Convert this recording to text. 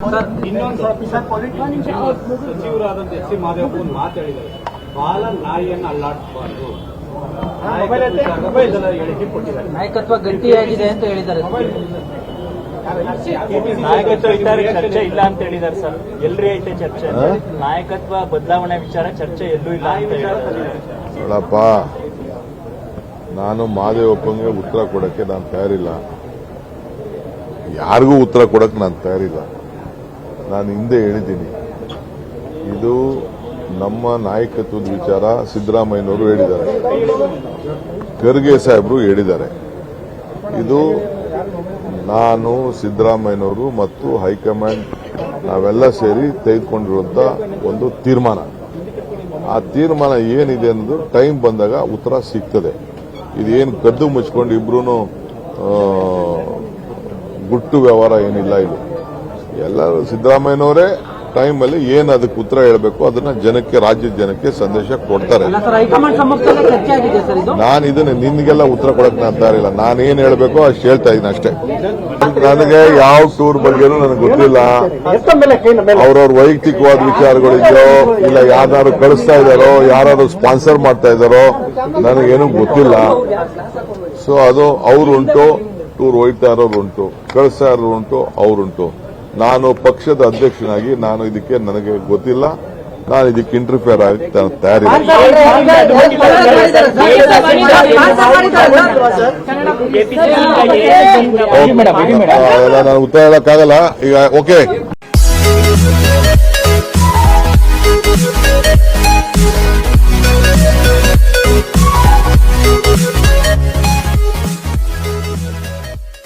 ಇನ್ನೊಂದು ಸಚಿವರಾದಂತ S C Madevappa ಒಂದು ಮಾತು ಹೇಳಿದ್ದಾರೆ, ಬಾಲ ನಾಯಿಯನ್ನು ಅಲ್ಲಾಡಿಸಬಾರದು, ಹೇಳಿಕೆ ಕೊಟ್ಟಿದ್ದಾರೆ. ನಾಯಕತ್ವ ಗಟ್ಟಿಯಾಗಿದೆ ಅಂತ ಹೇಳಿದ್ದಾರೆ. ನಾಯಕತ್ವ ವಿಚಾರ ಚರ್ಚೆ ಇಲ್ಲ ಅಂತ ಹೇಳಿದ್ದಾರೆ ಸರ್. ಎಲ್ರಿ ಐತೆ ಚರ್ಚೆ? ನಾಯಕತ್ವ ಬದಲಾವಣೆ ವಿಚಾರ ಚರ್ಚೆ ಎಲ್ಲೂ ಇಲ್ಲ ಅಂತ ಹೇಳಪ್ಪ. ನಾನು ಮಾದೇವಪ್ಪಂಗೆ ಉತ್ತರ ಕೊಡಕ್ಕೆ ನಾನು ತಯಾರಿಲ್ಲ, ಯಾರಿಗೂ ಉತ್ತರ ಕೊಡಕ್ಕೆ ನಾನು ತಯಾರಿಲ್ಲ. ನಾನು ಹಿಂದೆ ಹೇಳಿದ್ದೀನಿ, ಇದು ನಮ್ಮ ನಾಯಕತ್ವದ ವಿಚಾರ ಸಿದ್ದರಾಮಯ್ಯನವರು ಹೇಳಿದ್ದಾರೆ, ಖರ್ಗೆ ಸಾಹೇಬರು ಹೇಳಿದ್ದಾರೆ. ಇದು ನಾನು, ಸಿದ್ದರಾಮಯ್ಯನವರು ಮತ್ತು ಹೈಕಮಾಂಡ್ ನಾವೆಲ್ಲ ಸೇರಿ ತೆಗೆದುಕೊಂಡಿರುವಂತ ಒಂದು ತೀರ್ಮಾನ. ಆ ತೀರ್ಮಾನ ಏನಿದೆ ಅನ್ನೋದು ಟೈಮ್ ಬಂದಾಗ ಉತ್ತರ ಸಿಗ್ತದೆ. ಇದೇನು ಕದ್ದು ಮುಚ್ಕೊಂಡು ಇಬ್ರು ಗುಟ್ಟು ವ್ಯವಹಾರ ಏನಿಲ್ಲ. ಇದು ಎಲ್ಲರೂ ಸಿದ್ದರಾಮಯ್ಯನವರೇ ಟೈಮಲ್ಲಿ ಏನು ಅದಕ್ಕೆ ಉತ್ತರ ಹೇಳಬೇಕು ಅದನ್ನ ಜನಕ್ಕೆ, ರಾಜ್ಯದ ಜನಕ್ಕೆ ಸಂದೇಶ ಕೊಡ್ತಾರೆ. ನಾನು ಇದನ್ನ ನಿನ್ಗೆಲ್ಲ ಉತ್ತರ ಕೊಡಕ್ಕೆ ನಾನು ತಯಾರಿಲ್ಲ. ನಾನೇನ್ ಹೇಳಬೇಕು ಅಷ್ಟು ಹೇಳ್ತಾ ಇದ್ದೀನಿ ಅಷ್ಟೇ. ನನಗೆ ಯಾವ ಟೂರ್ ಬಗ್ಗೆನೂ ನನಗೆ ಗೊತ್ತಿಲ್ಲ. ಅವ್ರವ್ರ ವೈಯಕ್ತಿಕವಾದ ವಿಚಾರಗಳಿದೆಯೋ ಇಲ್ಲ ಯಾರು ಕಳಿಸ್ತಾ ಇದ್ದಾರೋ, ಯಾರು ಸ್ಪಾನ್ಸರ್ ಮಾಡ್ತಾ ಇದ್ದಾರೋ ನನಗೇನು ಗೊತ್ತಿಲ್ಲ. ಸೊ ಅದು ಅವ್ರುಂಟು, ಟೂರ್ ಹೋಯ್ತಾ ಇರೋರು ಉಂಟು, ಕಳಿಸ್ತಾ ಇರೋರು ಉಂಟು, ಅವರುಂಟು. ನಾನು ಪಕ್ಷದ ಅಧ್ಯಕ್ಷನಾಗಿ ನಾನು ಇದಕ್ಕೆ ನನಗೆ ಗೊತ್ತಿಲ್ಲ, ನಾನು ಇದಕ್ಕೆ ಇಂಟರ್ಫಿಯರ್ ಆಗಕ್ಕೆ ತಯಾರಿಲ್ಲ. ಎಲ್ಲ ನಾನು ಉತ್ತರ ಹೇಳಕ್ಕಾಗಲ್ಲ ಈಗ. ಓಕೆ.